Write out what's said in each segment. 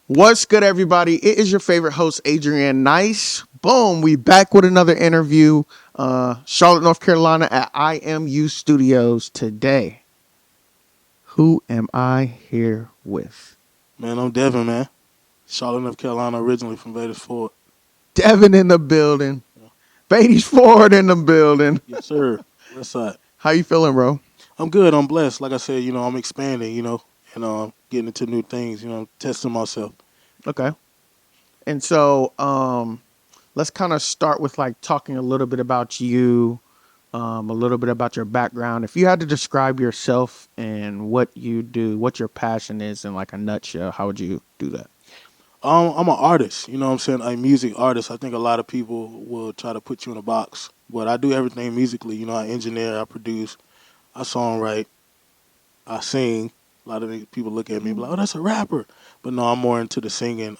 What's good, everybody? It is your favorite host, Adrian Nyce. Boom, we back with another interview. Charlotte, North Carolina at IMU Studios today. Who am I here with? Man, I'm Devin, man. Charlotte, North Carolina, originally from Vegas Ford. Devin in the building. Beatty's Ford in the building. Yes, sir. West side. How you feeling, bro? I'm good. I'm blessed. Like I said, I'm expanding, and getting into new things, testing myself. Okay. And so, let's kind of start with like talking a little bit about you, a little bit about your background. If you had to describe yourself and what you do, what your passion is in like a nutshell, how would you do that? I'm an artist, you know what I'm saying? A music artist. I think a lot of people will try to put you in a box, but I do everything musically. I engineer, I produce, I songwrite, I sing. A lot of people look at me and be like, oh, that's a rapper. But no, I'm more into the singing.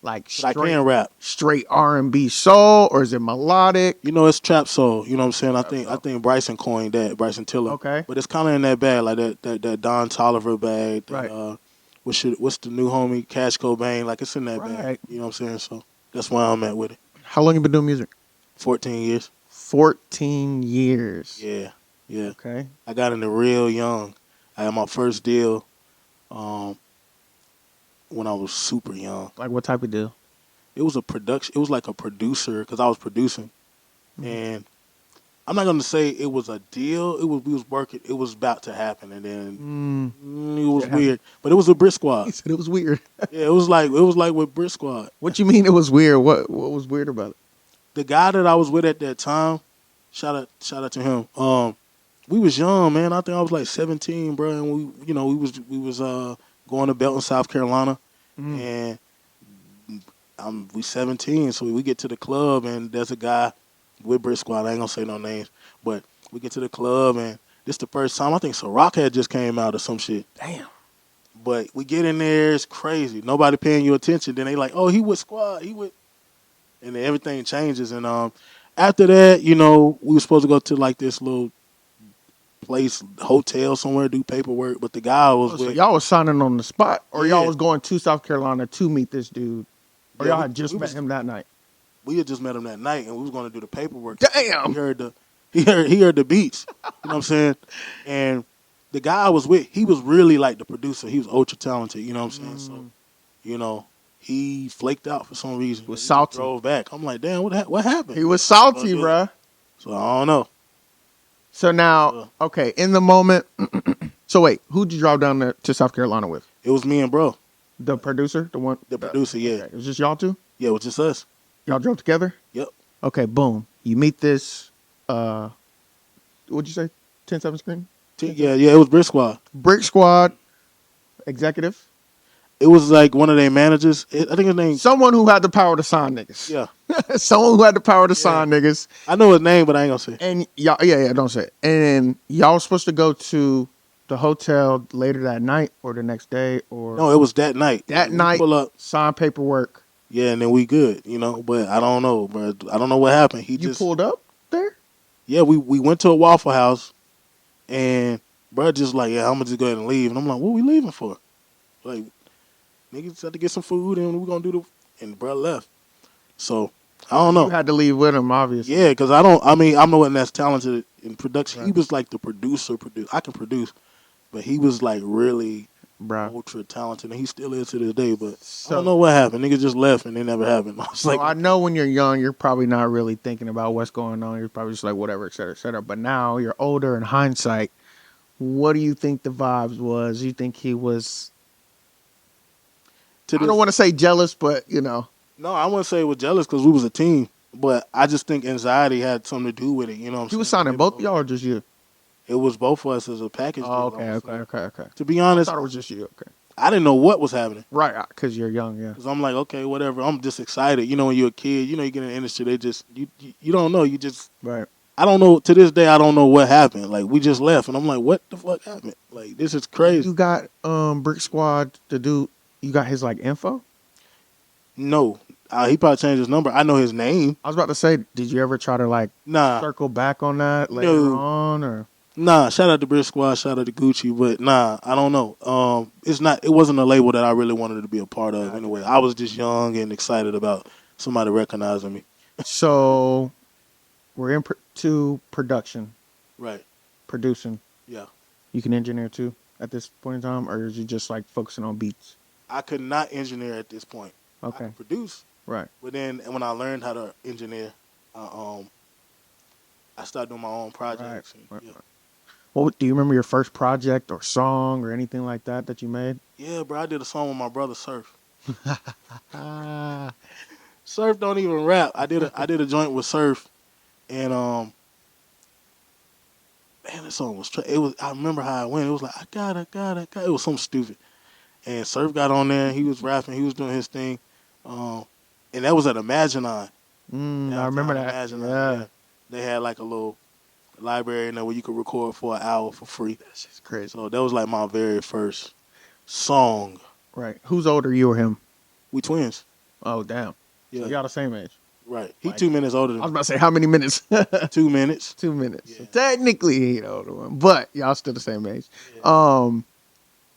Like But I can rap. straight R&B soul, or is it melodic? It's trap soul. You know what I'm saying? Trap I soul. think Bryson coined that, Bryson Tiller. Okay. But it's kind of in that bag, like that Don Tolliver bag. That, Right. What's the new homie, Cash Cobain? Like, it's in that Right. bag. You know what I'm saying? So that's where I'm at with it. How long you been doing music? 14 years. 14 years. Yeah. Okay. I got into real young. I had my first deal when I was super young. Like what type of deal? It was a production. It was like a producer because I was producing. And I'm not gonna say it was a deal. We was working. It was about to happen, and then it was weird. But it was a Brit He Squad. said it was weird. Yeah, it was like with Brit Squad. What you mean it was weird? What was weird about it? The guy that I was with at that time, shout out to him. We was young, man. I think I was like 17, bro, and we was going to Belton, South Carolina, and we 17, so we get to the club, and there's a guy with Brit Squad. I ain't gonna say no names, but we get to the club, and this the first time I think Ciroc had just came out or some shit. Damn. But we get in there, it's crazy. Nobody paying you attention. Then they like, oh, he with Squad, and then everything changes. And after that, we were supposed to go to like this little place, hotel somewhere, do paperwork. But the guy was So with. y'all was signing on the spot, or Yeah. y'all was going to South Carolina to meet this dude, or Yeah, y'all had just we met was- him that night? We had just met him that night, and we was going to do the paperwork. Damn. He heard the beats. You know what I'm saying? And the guy I was with, he was really like the producer. He was ultra talented. You know what I'm saying? So, he flaked out for some reason. Was He just salty. drove back. I'm like, damn, what happened? He was salty, So, bruh. So I don't know. So now, okay, in the moment. So wait, who'd you drive down to South Carolina with? It was me and bro, The producer, the one, the producer. Yeah, Okay, it was just y'all two. yeah, it was just us. Y'all drove together. Yep. Okay, boom. You meet this. What'd you say? 10-7 screen. Yeah, it was Brit Squad. Brick Squad executive. It was like one of their managers. I think his name. Someone who had the power to sign niggas. Yeah, Someone who had the power to sign niggas. I know his name, but I ain't gonna say. And y'all, yeah, don't say it. And y'all was supposed to go to the hotel later that night or the next day or No, it was that night. that We night. pull up. Sign paperwork. Yeah, and then we good, But I don't know, bro. I don't know what happened. He You just pulled up there. Yeah, we went to a Waffle House, and bro just like, yeah, I'm gonna just go ahead and leave. And I'm like, what we leaving for? Like, niggas had to get some food, and we're gonna do and bro left. So I don't know. You had to leave with him, obviously. Yeah, because I'm the one that's talented in production. Right. He was like the producer. I can produce, but he was like really Bro. ultra talented, and he still is to this day. But I So don't know what happened. Niggas just left, and it never happened. I was so like, I know when you're young, you're probably not really thinking about what's going on. You're probably just like whatever, et cetera, et cetera. But now you're older. In hindsight, what do you think the vibes was? You think he was? I don't want to say jealous, but No, I wouldn't say it was jealous because we was a team, but I just think anxiety had something to do with it. You know what I'm he saying? was signing both of y'all or just you? It was both of us as a package. Oh, deal, okay. honestly. To be I honest, thought it was just you. Okay, I didn't know what was happening. right? Because you're young, yeah. Because I'm like, okay, whatever. I'm just excited. When you're a kid, you get in the industry, they just, you don't know. You just, Right. I don't know. To this day, I don't know what happened. Like, we just left. And I'm like, what the fuck happened? Like, this is crazy. You got Brick Squad, the dude. You got his like info. No. He probably changed his number. I know his name. I was about to say, did you ever try to like Nah. circle back on that later No. on, or Nah, shout out to Brick Squad, shout out to Gucci, but nah, I don't know. It wasn't a label that I really wanted to be a part of. Anyway, I was just young and excited about somebody recognizing me. So we're to production, Right. producing. Yeah. You can engineer too at this point in time, or is you just like focusing on beats? I could not engineer at this point. I Okay. could produce, Right. but then when I learned how to engineer, I started doing my own projects. And, Right. yeah. What do you remember your first project or song or anything like that you made? Yeah, bro, I did a song with my brother Surf. Ah. Surf don't even rap. I did a joint with Surf, and man, that song was it was. I remember how it went. It was like I got it. It was something stupid, and Surf got on there. He was rapping. He was doing his thing, and that was at Imagine On. I remember that. Imagine On. Yeah. Yeah, they had like a little library in there where you could record for an hour for free. That's just crazy. So that was like my very first song. Right. Who's older, you or him? We twins. Oh, damn. Yeah. So y'all the same age. Right. He Like, 2 minutes older than I was about to say, how many minutes? 2 minutes. 2 minutes. Yeah. So technically, he the older one, but y'all still the same age. Yeah.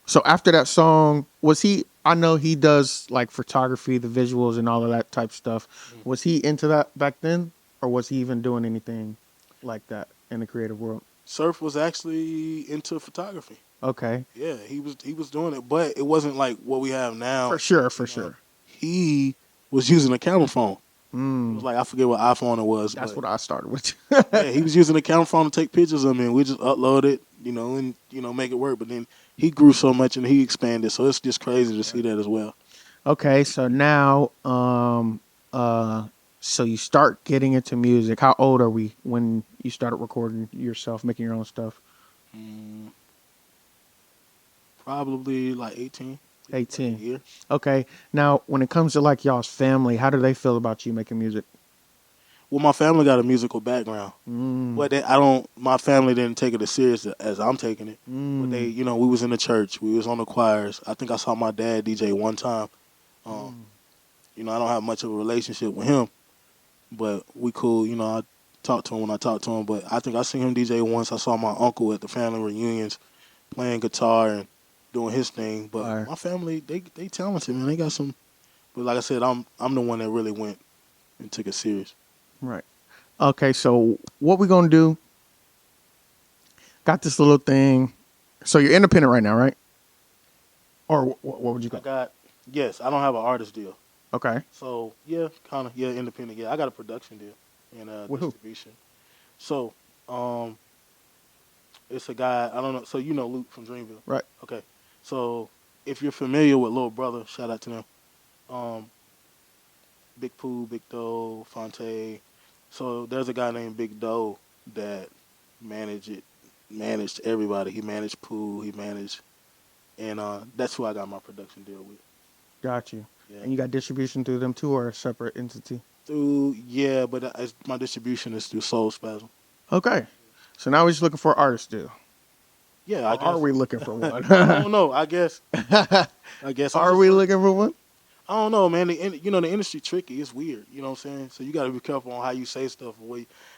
So after that song, was he? I know he does like photography, the visuals, and all of that type stuff. Mm-hmm. Was he into that back then, or was he even doing anything like that in the creative world? Surf was actually into photography. Okay. Yeah, he was doing it, but it wasn't like what we have now. For sure. He was using a camera phone. It Mm, was like I forget what iPhone it was. that's but what I started with. yeah, he was using a camera phone to take pictures of me, and we just upload it, and make it work. But then he grew so much and he expanded, so it's just crazy to see that as well. Okay, so now, so you start getting into music. How old are we when you started recording yourself, making your own stuff? Probably like 18. 18. Like a year. Okay. Now, when it comes to like y'all's family, how do they feel about you making music? Well, my family got a musical background, but my family didn't take it as serious as I'm taking it. But they, we was in the church, we was on the choirs. I think I saw my dad DJ one time. I don't have much of a relationship with him, but we cool. I talk to him when I talk to him. But I think I seen him DJ once. I saw my uncle at the family reunions playing guitar and doing his thing. But Fire. my family, they talented, man. They got some. But like I said, I'm the one that really went and took it serious. Right. Okay, so what we gonna do? Got this little thing. So you're independent right now, right? Or what would you got? Yes, I don't have an artist deal. Okay. So yeah, kind of independent. Yeah, I got a production deal and With who? distribution. So it's a guy I don't know. So Lute from Dreamville, Right. Okay. So if you're familiar with Lil Brother, shout out to them. Big Pooh, Big Doe, Fonte. So there's a guy named Big Doe that managed everybody. He managed Pooh. He managed, and that's who I got my production deal with. Got you. Yeah. And you got distribution through them too, or a separate entity? But my distribution is through Soul Spasm. Okay. So now we're just looking for an artist deal. Yeah, I guess. Are we looking for one? I don't know. I guess. Are we looking for one? I don't know, man. The industry tricky. It's weird. You know what I'm saying? So you got to be careful on how you say stuff.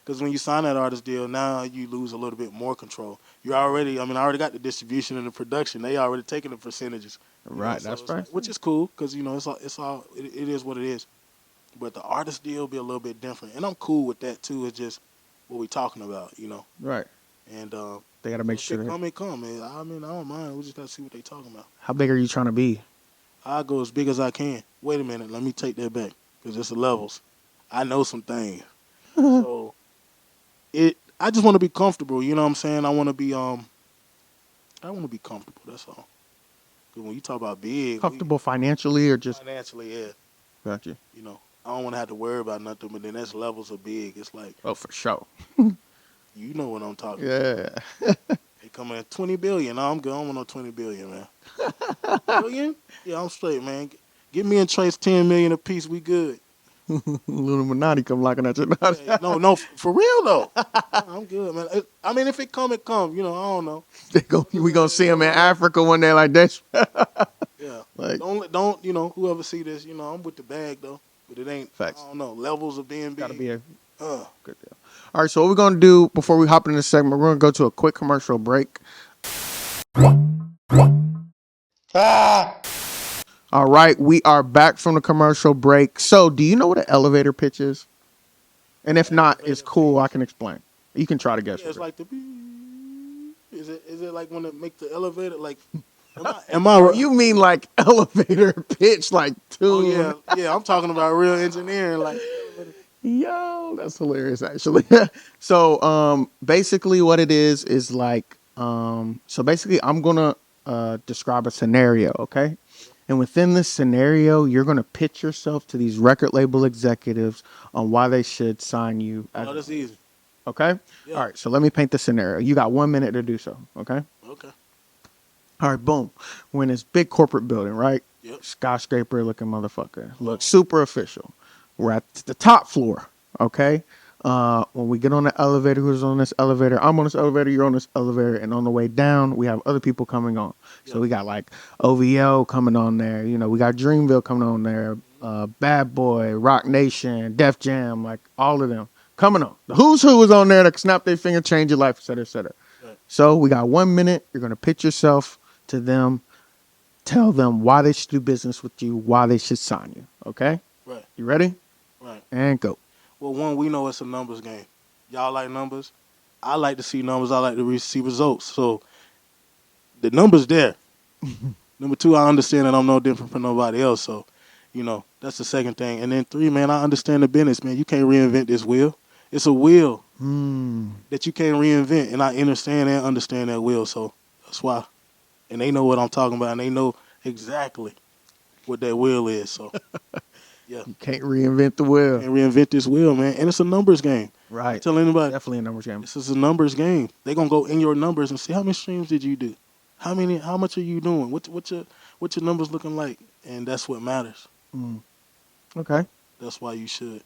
Because when you sign that artist deal, now you lose a little bit more control. I already got the distribution and the production. They already taking the percentages. Right, So that's right. which is cool because, it is what it is. But the artist deal be a little bit different. And I'm cool with that, too. It's just what we talking about, Right. And They got to make sure. If they come. I don't mind. We just got to see what they talking about. How big are you trying to be? I go as big as I can. Wait a minute. Let me take that back because it's the levels. I know some things. So I just want to be comfortable. You know what I'm saying? I want to be comfortable. That's all. Because when you talk about big. Comfortable financially or just? Financially, yeah. Got you. I don't want to have to worry about nothing, but then that's levels of big. It's like. Oh, for sure. You know what I'm talking about. Yeah. They come in 20 billion. No, I'm good. I don't want no 20 billion, man. Billion? Yeah, I'm straight, man. Give me and Trace 10 million a piece. We good. Illuminati come knocking at your door. Hey, no, for real, though. I'm good, man. If it come, it come. I don't know. We going to see them in Africa one day like this. Yeah. Like, don't, whoever see this, I'm with the bag, though. But it ain't, facts. I don't know, levels of being big. Got to be a good deal. All right, so what we're going to do before we hop into this segment, we're going to go to a quick commercial break. All right, we are back from the commercial break. So, do you know what an elevator pitch is? And if not, it's cool. I can explain. You can try to guess. Yeah, it's like the. Is it like when it make the elevator like? Am I? Oh, you mean like elevator pitch, like tune? Oh yeah. I'm talking about real engineering, like. Yo, that's hilarious, actually. So, basically, what it is like, so basically, I'm gonna describe a scenario, okay? And within this scenario, you're gonna pitch yourself to these record label executives on why they should sign you. Oh, that's easy. Okay. Yeah. All right. So let me paint the scenario. You got 1 minute to do so. Okay. Okay. All right. Boom. We're in this big corporate building, right? Yep. Skyscraper looking motherfucker. Looks super official. We're at the top floor. Okay. When we get on the elevator, who's on this elevator? I'm on this elevator. You're on this elevator. And on the way down, we have other people coming on. So we got like OVO coming on there. You know, we got Dreamville coming on there. Bad Boy, Rock Nation, Def Jam, like all of them coming on. The who's who is on there that can snap their finger, change your life, et cetera, et cetera. Right. So we got 1 minute. You're going to pitch yourself to them. Tell them why they should do business with you, why they should sign you. Okay? Right. You ready? Right. And go. Well, one, we know it's a numbers game. Y'all like numbers. I like to see numbers. I like to see results. So the numbers there. Number two, I understand that I'm no different from nobody else. So, you know, that's the second thing. And then three, man, I understand the business, man. You can't reinvent this wheel. It's a wheel that you can't reinvent. And I understand and understand that wheel. So that's why. And they know what I'm talking about. And they know exactly what that wheel is. So, yeah. You can't reinvent the wheel. Can't reinvent this wheel, man. And it's a numbers game. Right. Tell anybody. Definitely a numbers game. This is a numbers game. They're going to go in your numbers and see how many streams did you do? How much are you doing? What's your numbers looking like? And that's what matters. Okay. That's why you should.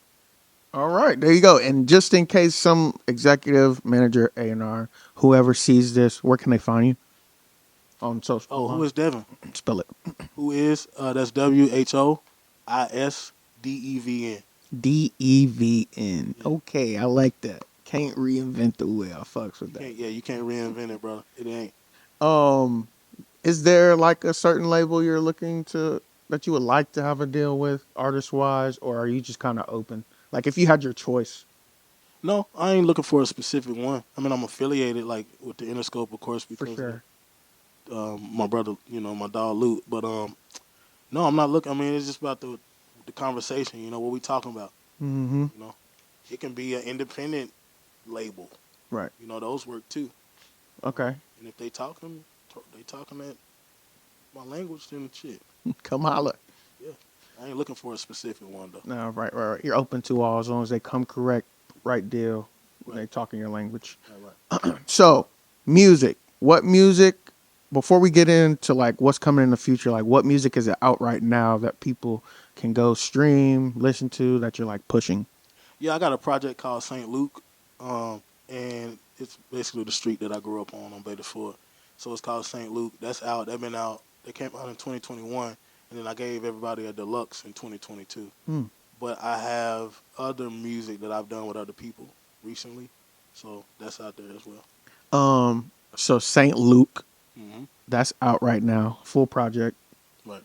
All right, there you go. And just in case some executive, manager, A&R, whoever sees this, where can they find you? On social. Oh, who is Devin? Spell it. Who is? That's WHOISDEVN. DEVN. Okay, I like that. Can't reinvent the wheel. I fucks with that. You can't reinvent it, brother. It ain't. Is there like a certain label you're looking to that you would like to have a deal with, artist wise, or are you just kind of open? Like if you had your choice. No, I ain't looking for a specific one. I mean, I'm affiliated like with the Interscope, of course, because For sure. of, my brother, you know, my dog Lute. But no, I'm not looking. I mean, it's just about the conversation. You know, what we talking about. Mm-hmm. You know, it can be an independent label. Right. You know, those work too. Okay. And if they talking that my language, then shit. Come holler. Yeah. I ain't looking for a specific one though. No, right. You're open to all as long as they come correct, right deal. When they talk in your language. Right. So, music. What music? Before we get into like what's coming in the future, like what music is out right now that people can go stream, listen to, that you're like pushing? Yeah, I got a project called St. Luke, and it's basically the street that I grew up on Bedford. So it's called St. Luke. That's out. That been out. They came out in 2021, and then I gave everybody a deluxe in 2022. But I have other music that I've done with other people recently, so that's out there as well. So St. Luke, Mm-hmm. that's out right now, full project. Right.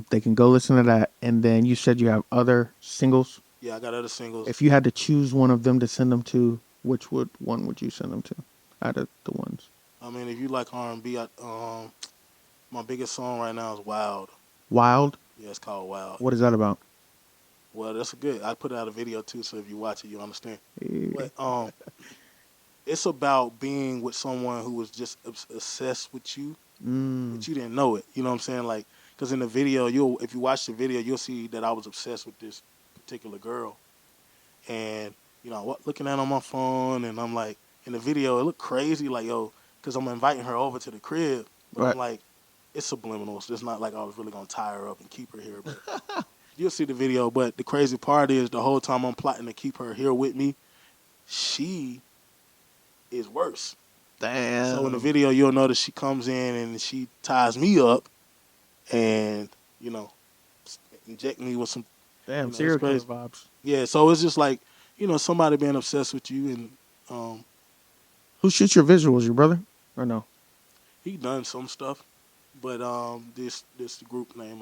They can go listen to that, and then you said you have other singles. Yeah, I got other singles. If you had to choose one of them to send them to, which one would you send them to out of the ones? I mean, if you like R&B, my biggest song right now is Wild. Wild? Yeah, it's called Wild. What is that about? Well, that's good. I put out a video too, so if you watch it, you understand. Yeah. But it's about being with someone who was just obsessed with you, but you didn't know it. You know what I'm saying? Like, because in the video, if you watch the video, you'll see that I was obsessed with this particular girl, and you know, looking at her on my phone, and I'm like, in the video, it looked crazy, like because I'm inviting her over to the crib, but Right. I'm like, it's subliminal. So it's not like I was really gonna tie her up and keep her here, but. You'll see the video, but the crazy part is the whole time I'm plotting to keep her here with me, she is worse. Damn. So in the video, you'll notice she comes in and she ties me up and, you know, inject me with some... Damn, you know, serial killer vibes. Yeah, so it's just like, somebody being obsessed with you, and um, Who shoots your visuals? Your brother or no? he done some stuff, but this group named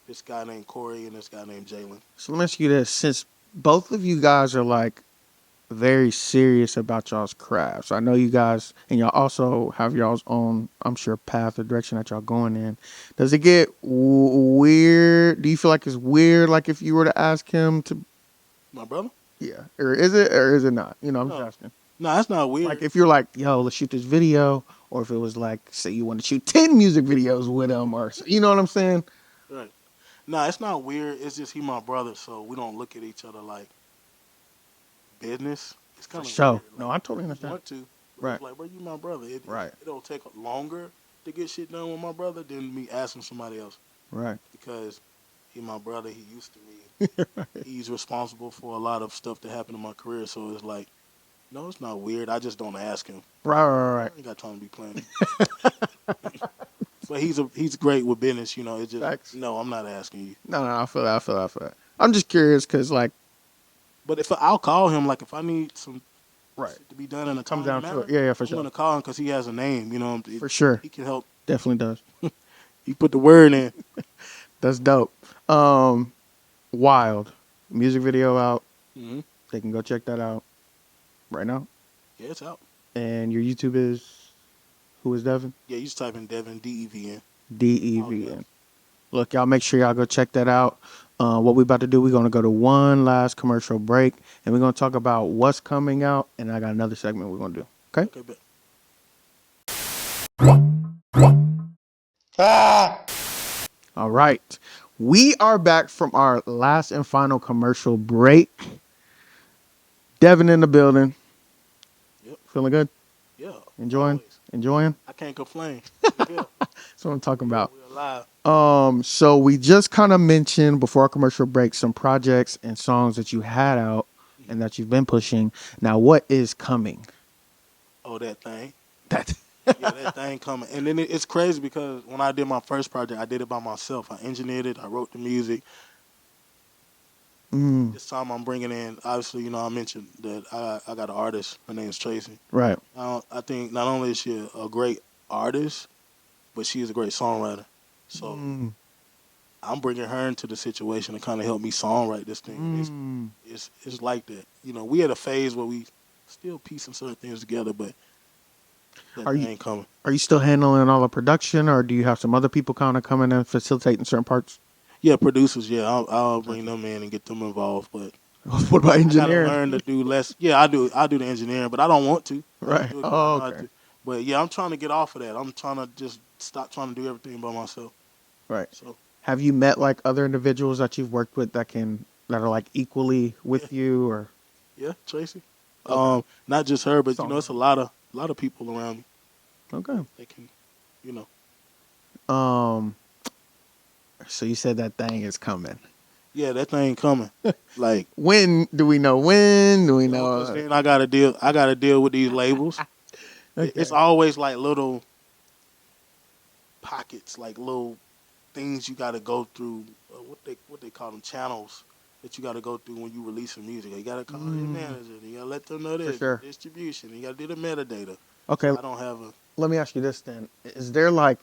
this guy named Corey and this guy named Jalen. So let me ask you this: since both of you guys are like very serious about y'all's crafts, I know you guys, and y'all also have y'all's own, I'm sure, path or direction that y'all going in. Does it get weird? Do you feel like it's weird, like if you were to ask him to? My brother? Yeah, or is it not? I'm just No, asking. no, that's not Like weird. if you're like, yo, let's shoot this video, or if it was like, say you want to shoot 10 music videos with him, or you know what I'm saying? Right? No, it's not weird. It's just he my brother, so we don't look at each other like business. It's For kind of sure. weird. No, Like I totally you understand. want to, but Right. it's like, bro, you my brother. Right. It'll take longer to get shit done with my brother than me asking somebody else Right. because he my brother. He used to me. He's responsible for a lot of stuff that happened in my career. So it's like, no, it's not weird. I just don't ask him. Right. I ain't got time to be playing. But he's great with business. It's just Facts. no, I'm not asking you. No, I feel that. I feel that. I feel that. I'm just curious because, like, But if I'll call him, like if I need some right. shit to be done in a Comes timely down to manner, it. Yeah, for I'm sure. gonna call him because he has a name. For sure. He can help. Definitely does. He put the word in. That's dope. Wild. Music video out. Hmm. They can go check that out right now. Yeah, it's out. And your YouTube is, who is Devin? Yeah, you just type in Devin DEVN. DEVN. Look, y'all make sure y'all go check that out. What we about to do, we're going to go to one last commercial break, and we're going to talk about what's coming out, and I got another segment we're going to do. Okay? Okay, bet. All right. We are back from our last and final commercial break. Devin in the building. Yep. Feeling good? Yeah. Enjoying? Always. Enjoying? I can't complain. Yeah. That's what I'm talking about. We're alive. So we just kind of mentioned before our commercial break some projects and songs that you had out and that you've been pushing. Now, what is coming? Oh, that thing. That Yeah, that thing coming. And then it's crazy because when I did my first project, I did it by myself. I engineered it. I wrote the music. This time I'm bringing in, obviously, I mentioned that I got an artist. Her name's Tracy. right. I think not only is she a great artist, but she is a great songwriter. So I'm bringing her into the situation to kind of help me songwrite this thing. It's like that. We had a phase where we still piecing certain things together, but that Are thing you ain't coming. are you still handling all the production, or do you have some other people kind of coming and facilitating certain parts? Yeah, producers. Yeah, I'll bring them in and get them involved. But What about I gotta engineering? learn to do less. Yeah, I do the engineering, but I don't want to. I just Right. do it 'cause I Oh, know how okay. to. But yeah, I'm trying to get off of that. I'm trying to just stop trying to do everything by myself. Right. So Have you met like other individuals that you've worked with that are like equally yeah, with you, or yeah, Tracy. okay, Not just her, but song? it's a lot of people around me. Okay. They can, you know. Um. So you said that thing is coming. Yeah, that thing coming. Like, When do we know? When do we know? because then I gotta deal. I gotta deal with these labels. Okay. It's always like little pockets, like little things you got to go through. What they call them, channels that you got to go through when you release some music. You got to call your manager. You got to let them know For this sure. distribution. You got to do the metadata. Okay. So I don't have a. Let me ask you this then: is there like,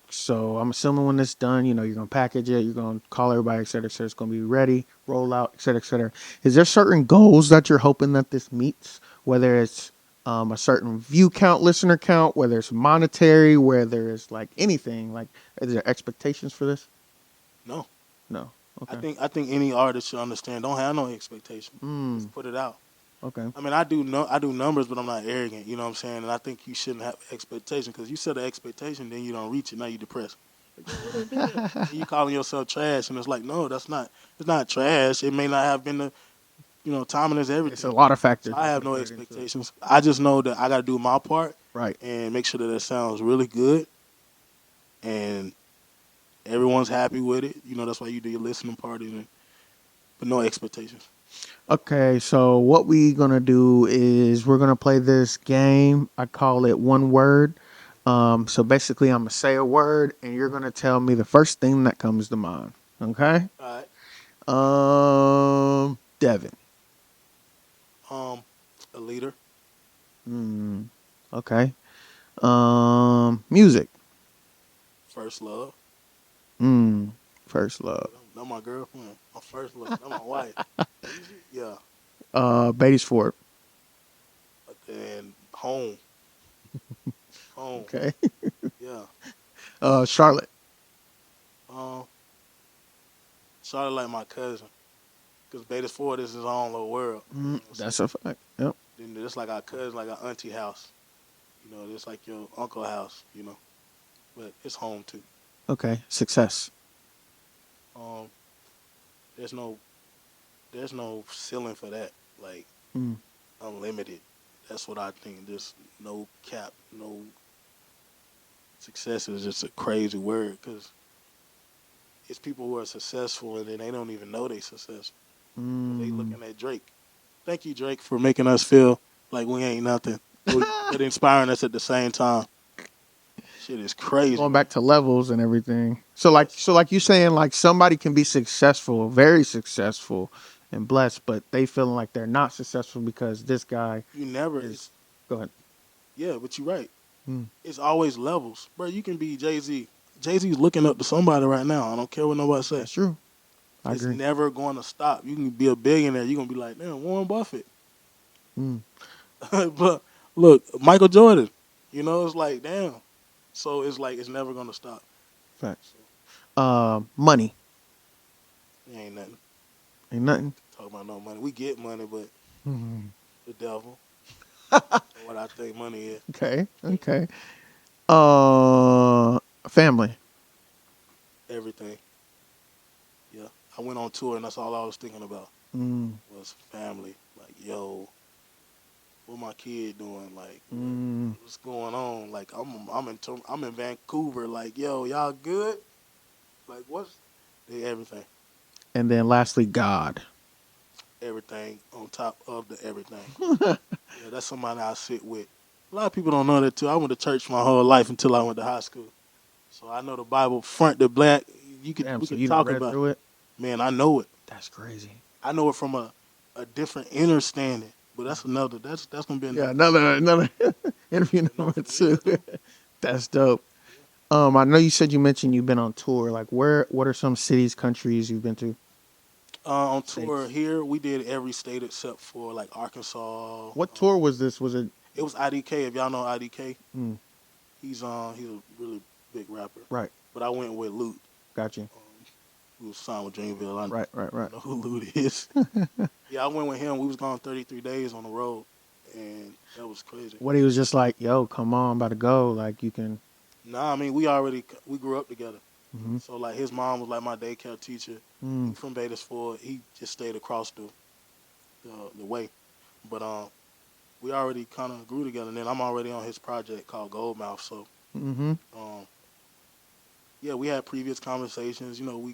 so I'm assuming when it's done, you're gonna package it, you're gonna call everybody, et cetera, et cetera. It's gonna be ready, roll out, et cetera, et cetera. Is there certain goals that you're hoping that this meets? Whether it's a certain view count, listener count, whether it's monetary, whether it's like anything, like is there expectations for this? No. No. Okay. I think any artist should understand. Don't have no expectation. Just put it out. Okay. I mean, I do numbers, but I'm not arrogant. You know what I'm saying? And I think you shouldn't have expectation because you set an expectation, then you don't reach it. Now you're depressed. And you calling yourself trash, and it's like, no, that's not. It's not trash. It may not have been the, timing is everything. It's a lot of factors. So I have no expectations. I just know that I got to do my part, Right. and make sure that it sounds really good, and everyone's happy with it. That's why you do your listening party, but no expectations. Okay, so what we gonna do is we're gonna play this game. I call it one word. So basically, I'm gonna say a word, and you're gonna tell me the first thing that comes to mind. Okay. All right. Um, Devin. A leader. Okay. Music. First love. First love. Not my girlfriend. My first love. Not my wife. Easy. Yeah. Beatties Ford. And home. Home. Okay. Yeah. Charlotte. Um, Charlotte like my cousin. Because Beta Ford is his own little world. That's a fact. Yep. Then it's like our cousin, like our auntie house. You know, it's like your uncle house, you know. But it's home too. Okay. Success. Um, there's no ceiling for that. Like unlimited. That's what I think. There's no cap, no success is just a crazy word because it's people who are successful and then they don't even know they're successful. They looking at Drake. Thank you, Drake, for making us feel like we ain't nothing, but inspiring us at the same time. Shit is crazy. Going back to levels and everything. So like you saying like somebody can be successful, very successful and blessed, but they feeling like they're not successful because this guy You never is. Go ahead. Yeah, but you're right. It's always levels. Bro, you can be Jay-Z. Jay-Z's looking up to somebody right now. I don't care what nobody says. That's true. I It's agree. never going to stop. You can be a billionaire. You're going to be like, damn, Warren Buffett. But look, Michael Jordan. You know, it's like, damn. So it's like, it's never going to stop. Facts. Money. It ain't nothing. Ain't nothing. Talk about no money. We get money, but the devil. What I think money is. Okay. Okay. Family. Everything. Yeah. I went on tour and that's all I was thinking about was family. Like, yo, what my kid doing? Like, what's going on? Like, I'm in Vancouver. Like, yo, y'all good? Like, what's everything? And then lastly, God. Everything on top of the everything. Yeah, that's somebody I sit with. A lot of people don't know that too. I went to church my whole life until I went to high school, so I know the Bible front to back. We So could you talk read about through it? Man, I know it. That's crazy. I know it from a different understanding. But that's another. That's gonna be another interview number 2. That's dope. I know you said you mentioned you've been on tour. Like, what are some cities, countries you've been to? On tour here, we did every state except for like Arkansas. What tour was this? Was it? It was IDK. If y'all know IDK, he's a really big rapper. Right. But I went with Lute. Got you. Who was signed with Dreamville. Right. Know who Lute is. Yeah, I went with him. We was gone 33 days on the road, and that was crazy. What he was just like, yo, come on, I'm about to go. Like, you can. Nah, I mean, we grew up together. So, like, his mom was, like, my daycare teacher. He from Bakersfield. He just stayed across the way. But we already kind of grew together. And then I'm already on his project called Goldmouth. So, yeah, we had previous conversations. You know,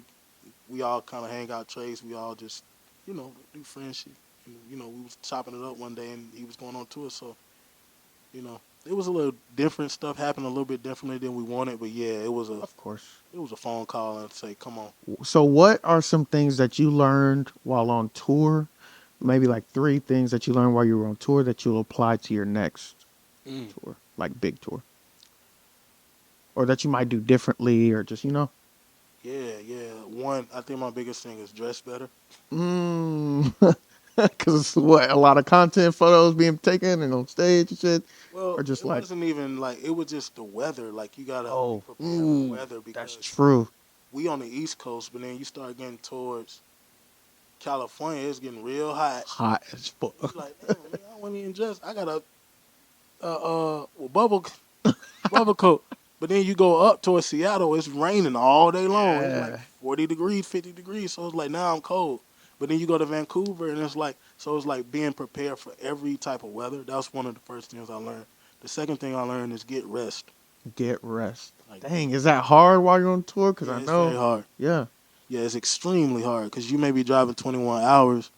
we all kind of hang out trace. We all just, you know, do friendship. You know, we was chopping it up one day, and he was going on tour. So, you know, it was a little different stuff happened a little bit differently than we wanted, but yeah, it was Of course. It was a phone call and say, "Come on." So, what are some things that you learned while on tour? Maybe like 3 things that you learned while you were on tour that you'll apply to your next tour, like big tour, or that you might do differently, or just Yeah. One, I think my biggest thing is dress better. Because what, a lot of content photos being taken and on stage and shit, Well, or just it wasn't even like it was just the weather. Like you gotta be prepared for the weather because that's true. we on the East Coast, but then you start getting towards California, it's getting real hot. Hot as fuck. You're like, damn, man, I wasn't even dressed. I got a bubble coat. But then you go up towards Seattle, it's raining all day long. It's like 40 degrees, 50 degrees. So it's like, now I'm cold. But then you go to Vancouver, and it's like being prepared for every type of weather. That's one of the first things I learned. The second thing I learned is get rest. Get rest. Like, dang, is that hard while you're on tour? Because I it's know. very hard. Yeah. Yeah, it's extremely hard because you may be driving 21 hours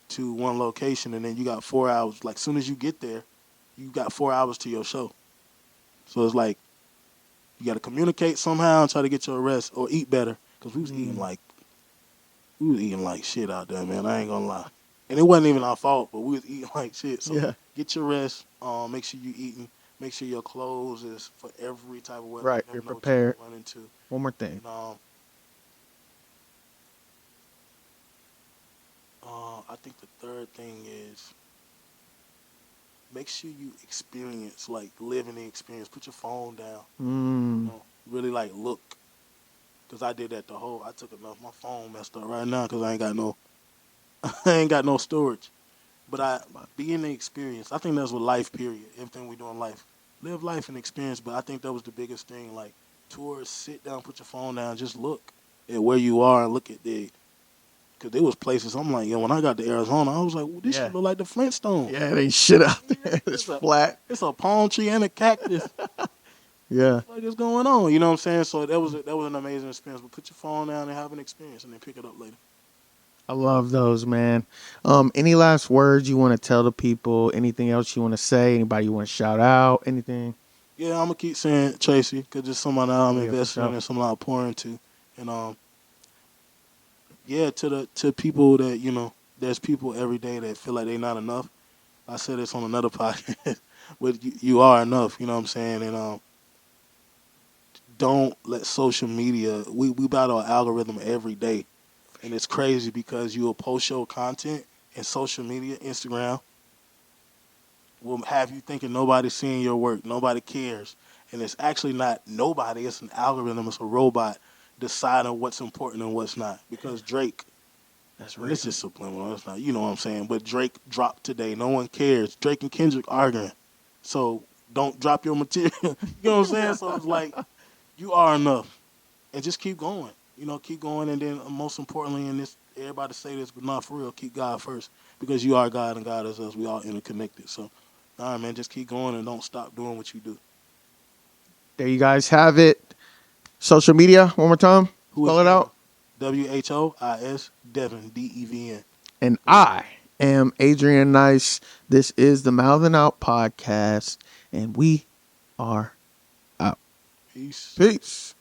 to one location, and then you got 4 hours. Like, as soon as you get there, you got 4 hours to your show. So it's like, you got to communicate somehow and try to get your rest or eat better. Because we was eating like shit out there, man. I ain't going to lie. And it wasn't even our fault, but we was eating like shit. So Yeah. get your rest. Make sure you eating. Make sure your clothes is for every type of weather. Right. You You're never know what you're prepared. gonna run into. One more thing. And I think the third thing is make sure you experience, like live in the experience. Put your phone down. You know, really like look. Cause I did that I took enough. My phone messed up right now because I ain't got no, I ain't got no storage. But I be in the experience. I think that's what life. Period. Everything we do in life, live life and experience. But I think that was the biggest thing. Like tours, sit down, put your phone down, just look at where you are and look at Cause there was places I'm like, yo, when I got to Arizona, I was like, well, this Yeah. shit look like the Flintstones. Yeah, it ain't shit out there. It's flat. It's a palm tree and a cactus. Yeah. What is going on? You know what I'm saying? So that was an amazing experience. But put your phone down and have an experience, and then pick it up later. I love those, man. Any last words you want to tell the people? Anything else you want to say? Anybody you want to shout out? Anything? Yeah, I'm gonna keep saying Tracy because it's somebody I'm Yeah, for investing in sure. and somebody I'm pouring into. And yeah, to people that there's people every day that feel like they're not enough. I said this on another podcast, but you are enough. You know what I'm saying? And don't let social media. We battle an algorithm every day, and it's crazy because you will post your content in social media, Instagram, will have you thinking nobody's seeing your work, nobody cares, and it's actually not nobody. It's an algorithm. It's a robot deciding what's important and what's not. Because Drake, That's and real. this is subliminal. It's not, you know what I'm saying. But Drake dropped today. No one cares. Drake and Kendrick arguing, so don't drop your material. You know what I'm saying? So it's like you are enough, and just keep going. Keep going, and then most importantly, in this, everybody say this, but not for real. Keep God first, because you are God and God is us. We all interconnected. So, all right, man, just keep going and don't stop doing what you do. There you guys have it. Social media, one more time. Who is Spell it Devin? out. WHOIS Devin, DEVN. And I am Adrian Nyce. This is the Mouthin Out podcast, and we are out. Peace. Peace.